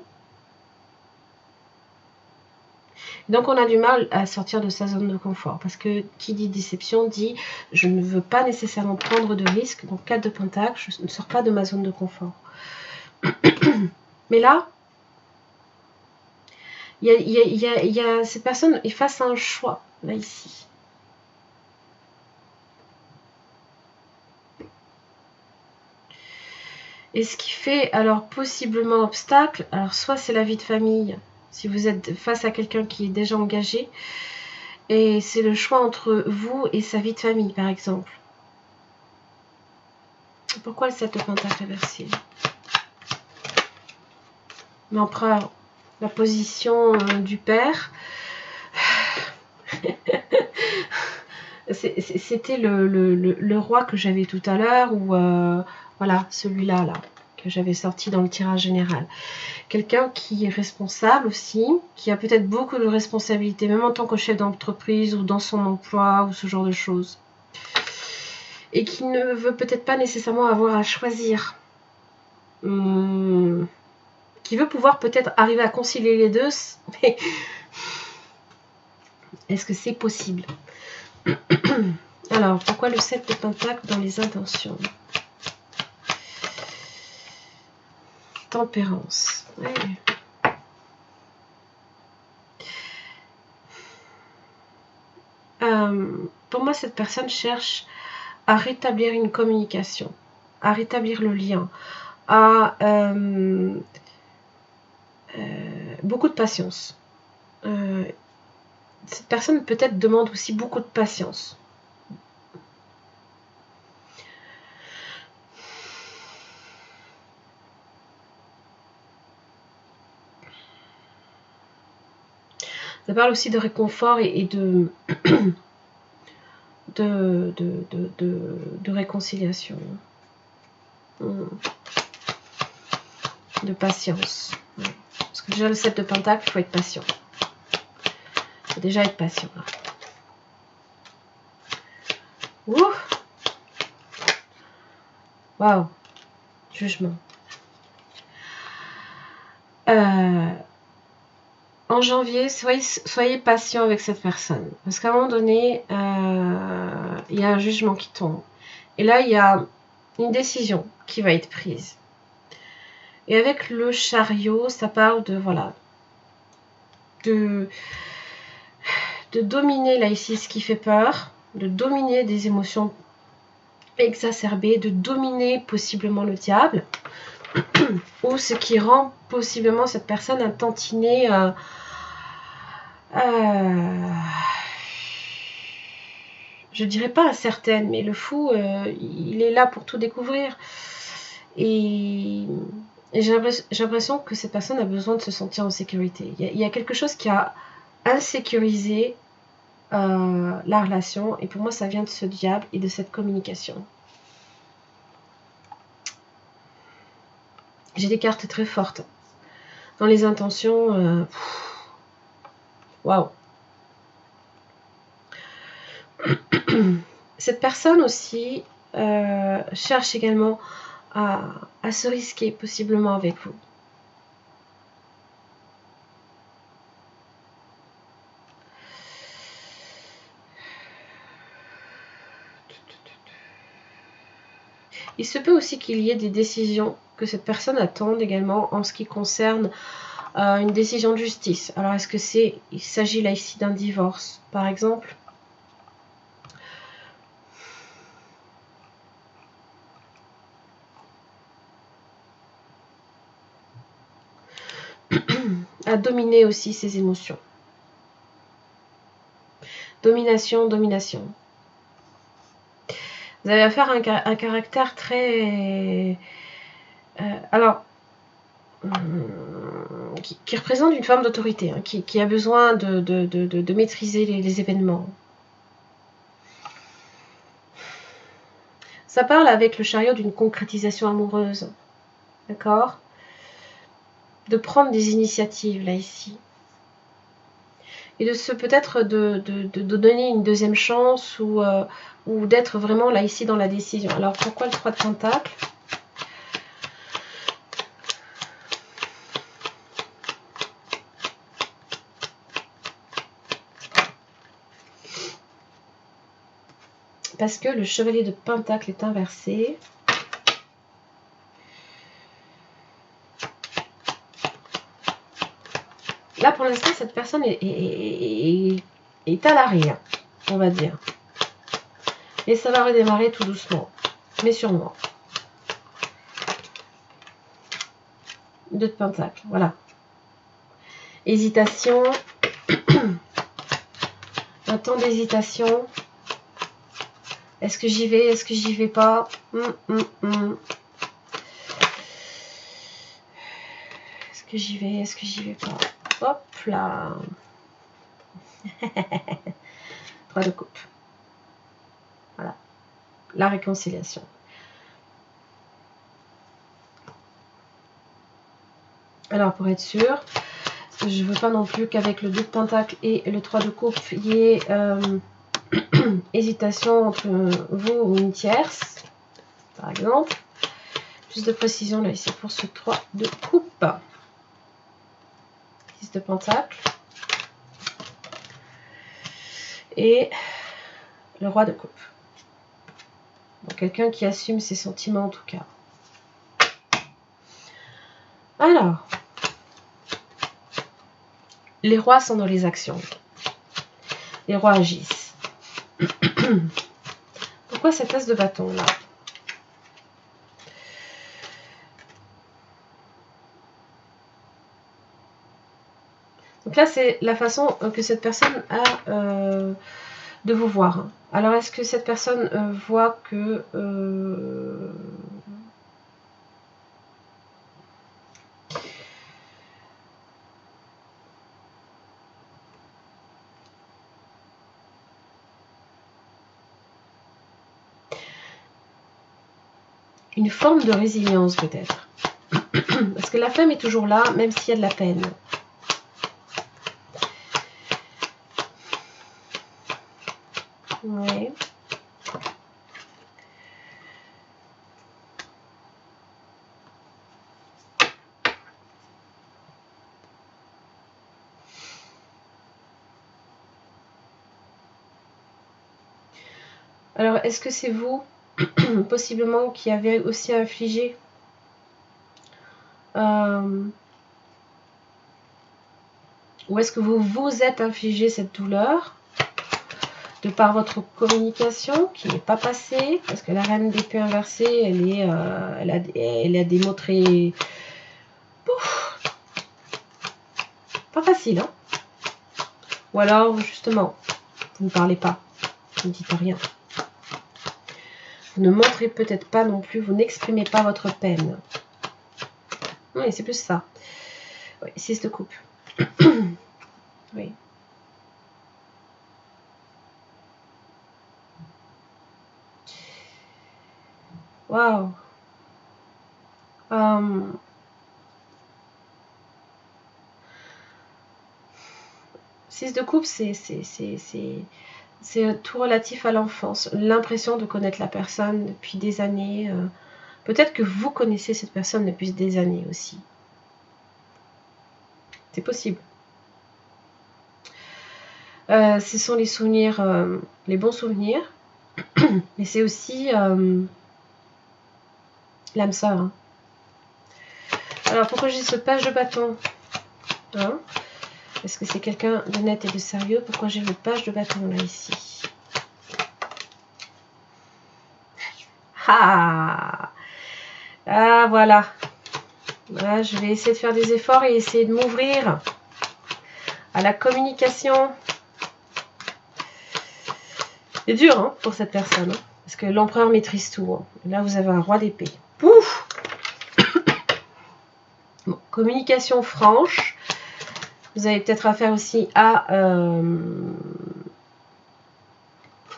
Donc on a du mal à sortir de sa zone de confort parce que qui dit déception dit je ne veux pas nécessairement prendre de risques. Donc 4 de Pentacle, je ne sors pas de ma zone de confort. Mais là, il y a cette personne est face à un choix, là ici. Et ce qui fait alors possiblement obstacle, alors soit c'est la vie de famille, si vous êtes face à quelqu'un qui est déjà engagé, et c'est le choix entre vous et sa vie de famille, par exemple. Pourquoi le 7 de Pentacle inversé? L'empereur, la position du père. C'était le roi que j'avais tout à l'heure, ou voilà, celui-là, que j'avais sorti dans le tirage général. Quelqu'un qui est responsable aussi, qui a peut-être beaucoup de responsabilités, même en tant que chef d'entreprise ou dans son emploi ou ce genre de choses. Et qui ne veut peut-être pas nécessairement avoir à choisir. Qui veut pouvoir peut-être arriver à concilier les deux, mais est-ce que c'est possible? Alors, pourquoi le 7 de Pentacle dans les intentions? Tempérance. Ouais. Pour moi, cette personne cherche à rétablir une communication, à rétablir le lien, à beaucoup de patience. Cette personne peut-être demande aussi beaucoup de patience. Ça parle aussi de réconfort et de réconciliation. De patience. Parce que déjà le 7 de Pentacle, il faut être patient. Il faut déjà être patient. Là. Ouh. Waouh. Jugement. En janvier, soyez patient avec cette personne. Parce qu'à un moment donné, il y a un jugement qui tombe. Et là, il y a une décision qui va être prise. Et avec le chariot, ça parle de, voilà, de dominer là ici ce qui fait peur, de dominer des émotions exacerbées, de dominer possiblement le diable, ou ce qui rend possiblement cette personne un tantinet je dirais pas incertaine, mais le fou il est là pour tout découvrir et Et j'ai l'impression que cette personne a besoin de se sentir en sécurité. Il y a quelque chose qui a insécurisé la relation. Et pour moi, ça vient de ce diable et de cette communication. J'ai des cartes très fortes. Dans les intentions, waouh. Cette personne aussi cherche également à se risquer possiblement avec vous. Il se peut aussi qu'il y ait des décisions que cette personne attende également en ce qui concerne une décision de justice. Alors est-ce que il s'agit là ici d'un divorce par exemple? À dominer aussi ses émotions. Domination, domination. Vous avez affaire à un caractère très... alors, qui représente une forme d'autorité, hein, qui a besoin de maîtriser les événements. Ça parle avec le chariot d'une concrétisation amoureuse. D'accord? De prendre des initiatives, là, ici. Et peut-être de donner une deuxième chance ou d'être vraiment, là, ici, dans la décision. Alors, pourquoi le 3 de Pentacle? Parce que le chevalier de Pentacle est inversé. Là, pour l'instant, cette personne est à l'arrière, on va dire. Et ça va redémarrer tout doucement, mais sûrement. 2 de Pentacle, voilà. Hésitation. Un temps d'hésitation. Est-ce que j'y vais? Est-ce que j'y vais pas? Est-ce que j'y vais? Est-ce que j'y vais pas? Hop là. 3 de coupe. Voilà. La réconciliation. Alors, pour être sûr, parce que je ne veux pas non plus qu'avec le 2 de Pentacle et le 3 de coupe, il y ait hésitation entre vous ou une tierce, par exemple. Plus de précision là ici pour ce 3 de coupe. 6 de Pentacle. Et le roi de coupe. Donc, quelqu'un qui assume ses sentiments en tout cas. Alors, les rois sont dans les actions. Les rois agissent. Pourquoi cette as de bâton là? Donc là, c'est la façon que cette personne a de vous voir. Alors, est-ce que cette personne voit que... une forme de résilience peut-être. Parce que la femme est toujours là, même s'il y a de la peine. Ouais. Alors, est-ce que c'est vous, possiblement, qui avez aussi infligé ou est-ce que vous vous êtes infligé cette douleur de par votre communication qui n'est pas passée? Parce que la reine d'épée inversée, elle a des mots très... Pouf, pas facile, hein? Ou alors, justement, vous ne parlez pas, vous ne dites rien. Vous ne montrez peut-être pas non plus, vous n'exprimez pas votre peine. Oui, c'est plus ça. Oui, 6 de coupe. Oui. Waouh. 6 de coupe, c'est tout relatif à l'enfance. L'impression de connaître la personne depuis des années. Peut-être que vous connaissez cette personne depuis des années aussi. C'est possible. Ce sont les souvenirs, les bons souvenirs. Mais c'est aussi l'âme sœur. Hein. Alors, pourquoi j'ai ce page de bâton hein? Est-ce que c'est quelqu'un de net et de sérieux? Pourquoi j'ai le page de bâton là, ici? Ah, ah voilà. Là, je vais essayer de faire des efforts et essayer de m'ouvrir à la communication. C'est dur hein, pour cette personne. Hein, parce que l'empereur maîtrise tout. Hein. Là, vous avez un roi d'épée. Pouf. Bon, communication franche. Vous avez peut-être affaire aussi à...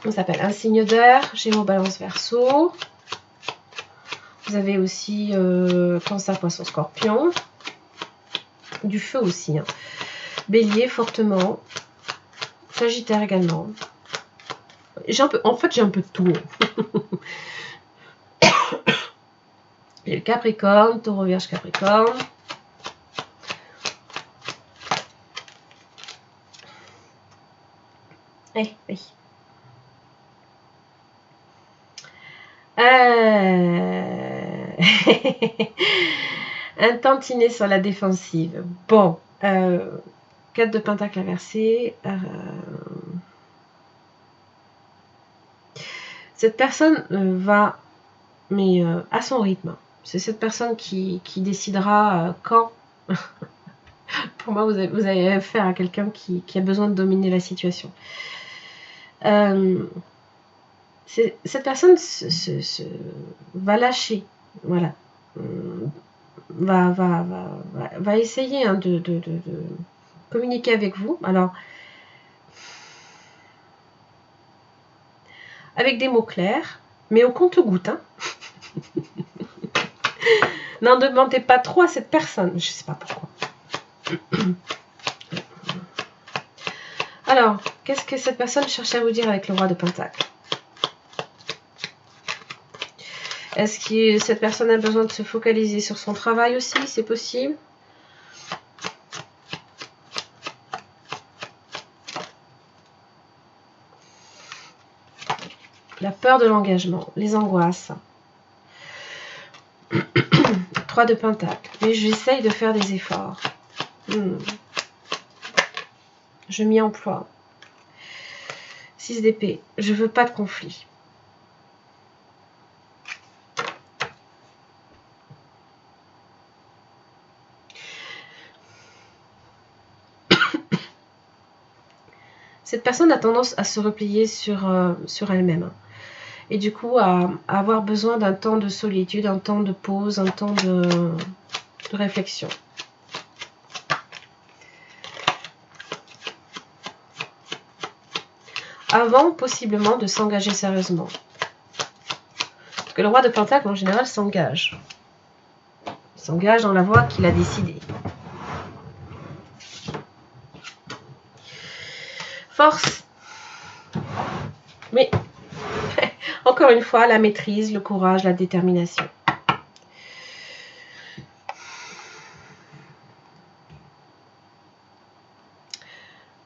on s'appelle un signe d'air. Gémeaux, Balance, Verseau. Vous avez aussi Cancer, Poisson, Scorpion. Du feu aussi. Hein. Bélier, fortement. Sagittaire également. En fait, j'ai un peu de tout. J'ai le Capricorne, Taureau, Vierge, Capricorne. Oui. Un tantinet sur la défensive. Bon. 4 de pentacle inversé. Cette personne va, mais à son rythme. C'est cette personne qui décidera quand. Pour moi, vous avez affaire à quelqu'un qui a besoin de dominer la situation. Cette personne va lâcher. Voilà. Va essayer hein, de communiquer avec vous. Alors, avec des mots clairs, mais au compte-gouttes. Hein. N'en demandez pas trop à cette personne. Je ne sais pas pourquoi. Alors, qu'est-ce que cette personne cherche à vous dire avec le roi de Pentacle? Est-ce que cette personne a besoin de se focaliser sur son travail aussi? C'est possible. La peur de l'engagement, les angoisses. 3 de Pentacle. Mais j'essaye de faire des efforts. Je m'y emploie. 6 d'épée. Je veux pas de conflit. Cette personne a tendance à se replier sur elle-même. Et du coup, à avoir besoin d'un temps de solitude, un temps de pause, un temps de réflexion. Avant, possiblement, de s'engager sérieusement. Parce que le roi de Pentacle, en général, s'engage. Il s'engage dans la voie qu'il a décidée. Force. Mais, encore une fois, la maîtrise, le courage, la détermination.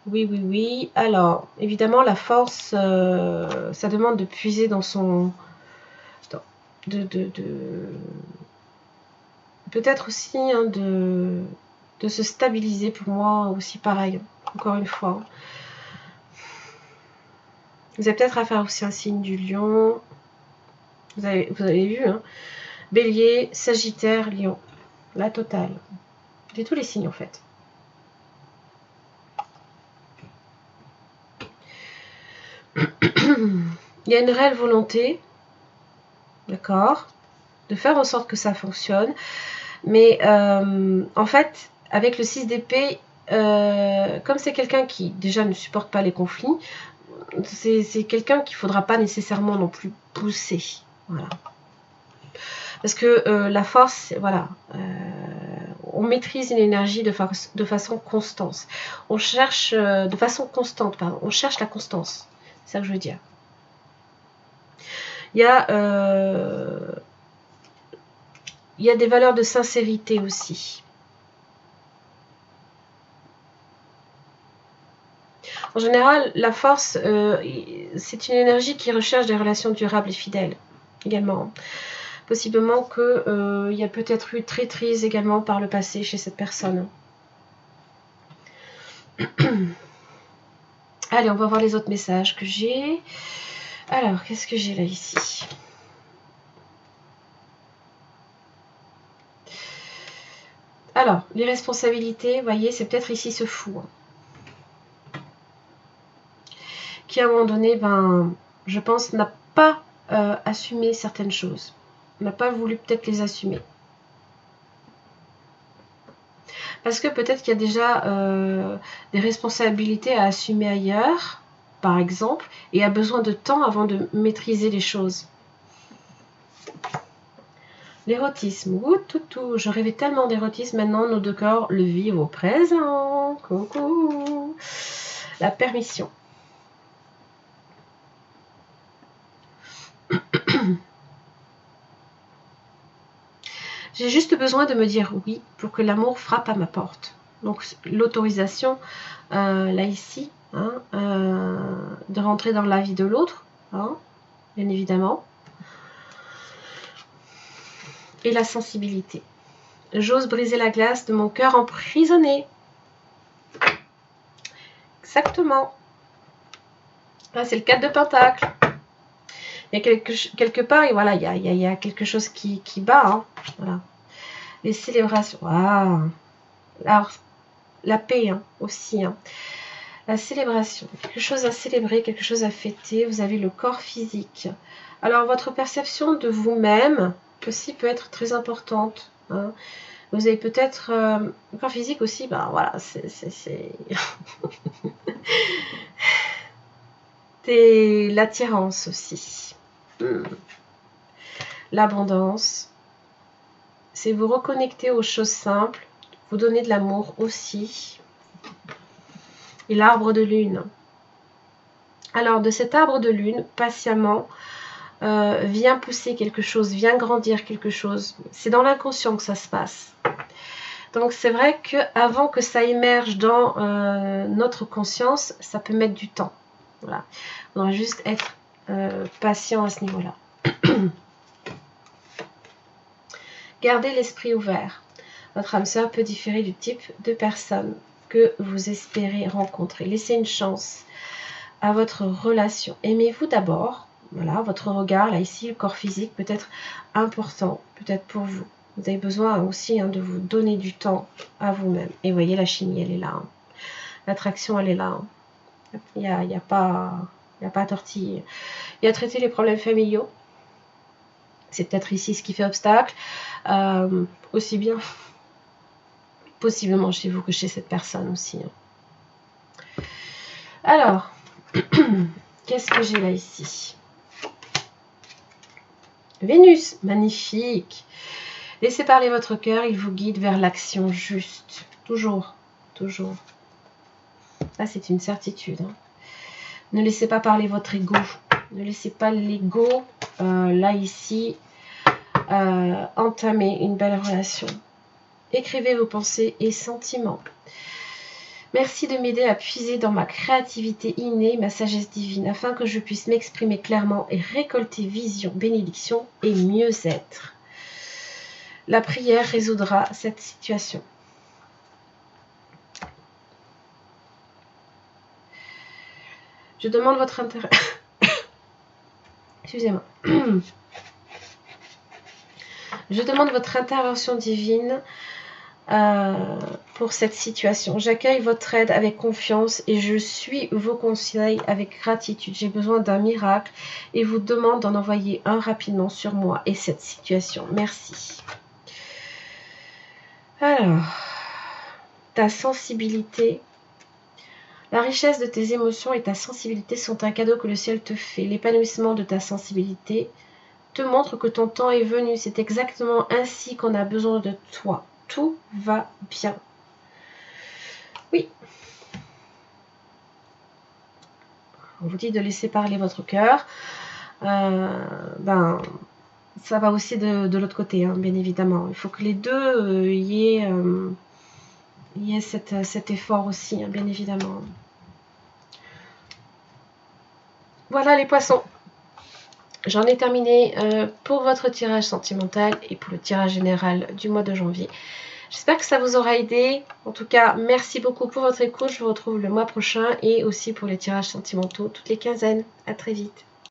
Oui. Alors, évidemment, la force, ça demande de puiser dans son... Peut-être aussi hein, de se stabiliser pour moi aussi pareil. Encore une fois. Vous avez peut-être affaire aussi à un signe du lion. Vous avez vu, hein. Bélier, Sagittaire, Lion. La totale. C'est tous les signes en fait. Il y a une réelle volonté, d'accord, de faire en sorte que ça fonctionne. Mais en fait, avec le 6 d'épée, comme c'est quelqu'un qui déjà ne supporte pas les conflits, c'est quelqu'un qu'il ne faudra pas nécessairement non plus pousser. Voilà. Parce que la force, voilà, on maîtrise une énergie de façon constante. On cherche, de façon constante, pardon, on cherche la constance. C'est ça que je veux dire. Il y a des valeurs de sincérité aussi. En général, la force, c'est une énergie qui recherche des relations durables et fidèles également. Possiblement qu'il y a peut-être eu traîtrise également par le passé chez cette personne. Allez, on va voir les autres messages que j'ai. Alors, qu'est-ce que j'ai là ici? Alors, les responsabilités, vous voyez, c'est peut-être ici ce fou. Qui à un moment donné, ben, je pense, n'a pas assumé certaines choses. N'a pas voulu peut-être les assumer. Parce que peut-être qu'il y a déjà des responsabilités à assumer ailleurs, par exemple, et a besoin de temps avant de maîtriser les choses. L'érotisme, tout. Je rêvais tellement d'érotisme, maintenant nos deux corps le vivent au présent. Coucou. La permission. J'ai juste besoin de me dire oui pour que l'amour frappe à ma porte. Donc l'autorisation, là ici, hein, de rentrer dans la vie de l'autre, hein, bien évidemment. Et la sensibilité. J'ose briser la glace de mon cœur emprisonné. Exactement. Là, c'est le 4 de Pentacle. Il y a quelque part, et voilà, il y a quelque chose qui bat. Hein, voilà. Les célébrations. Ah. Alors, la paix hein, aussi. Hein. La célébration. Quelque chose à célébrer, quelque chose à fêter. Vous avez le corps physique. Alors, votre perception de vous-même aussi peut être très importante. Hein. Vous avez peut-être le corps physique aussi, ben voilà, c'est l'attirance aussi. L'abondance. C'est vous reconnecter aux choses simples, vous donner de l'amour aussi. Et l'arbre de lune. Alors, de cet arbre de lune, patiemment, vient pousser quelque chose, vient grandir quelque chose. C'est dans l'inconscient que ça se passe. Donc c'est vrai qu'avant que ça émerge dans notre conscience, ça peut mettre du temps. Voilà. On doit juste être patient à ce niveau-là. Gardez l'esprit ouvert. Votre âme sœur peut différer du type de personne que vous espérez rencontrer. Laissez une chance à votre relation. Aimez-vous d'abord. Voilà, votre regard, là ici, le corps physique peut être important, peut-être pour vous. Vous avez besoin aussi hein, de vous donner du temps à vous-même. Et vous voyez, la chimie, elle est là. Hein. L'attraction, elle est là. Hein. Il n'y a pas à tortiller. Il y a traiter les problèmes familiaux. C'est peut-être ici ce qui fait obstacle. Aussi bien, possiblement chez vous que chez cette personne aussi. Hein. Alors, qu'est-ce que j'ai là ici? Vénus, magnifique. Laissez parler votre cœur, il vous guide vers l'action juste. Toujours, toujours. Là, c'est une certitude. Hein. Ne laissez pas parler votre ego. Ne laissez pas l'ego, là, ici, entamer une belle relation. Écrivez vos pensées et sentiments. Merci de m'aider à puiser dans ma créativité innée, ma sagesse divine, afin que je puisse m'exprimer clairement et récolter vision, bénédiction et mieux-être. La prière résoudra cette situation. Je demande votre intérêt. Excusez-moi. Je demande votre intervention divine pour cette situation. J'accueille votre aide avec confiance et je suis vos conseils avec gratitude. J'ai besoin d'un miracle et vous demande d'en envoyer un rapidement sur moi et cette situation. Merci. Alors, ta sensibilité. La richesse de tes émotions et ta sensibilité sont un cadeau que le ciel te fait. L'épanouissement de ta sensibilité te montre que ton temps est venu. C'est exactement ainsi qu'on a besoin de toi. Tout va bien. Oui. On vous dit de laisser parler votre cœur. Ça va aussi de l'autre côté, hein, bien évidemment. Il faut que les deux y ait cet effort aussi, hein, bien évidemment. Voilà les poissons. J'en ai terminé pour votre tirage sentimental et pour le tirage général du mois de janvier. J'espère que ça vous aura aidé. En tout cas, merci beaucoup pour votre écoute. Je vous retrouve le mois prochain et aussi pour les tirages sentimentaux toutes les quinzaines. À très vite.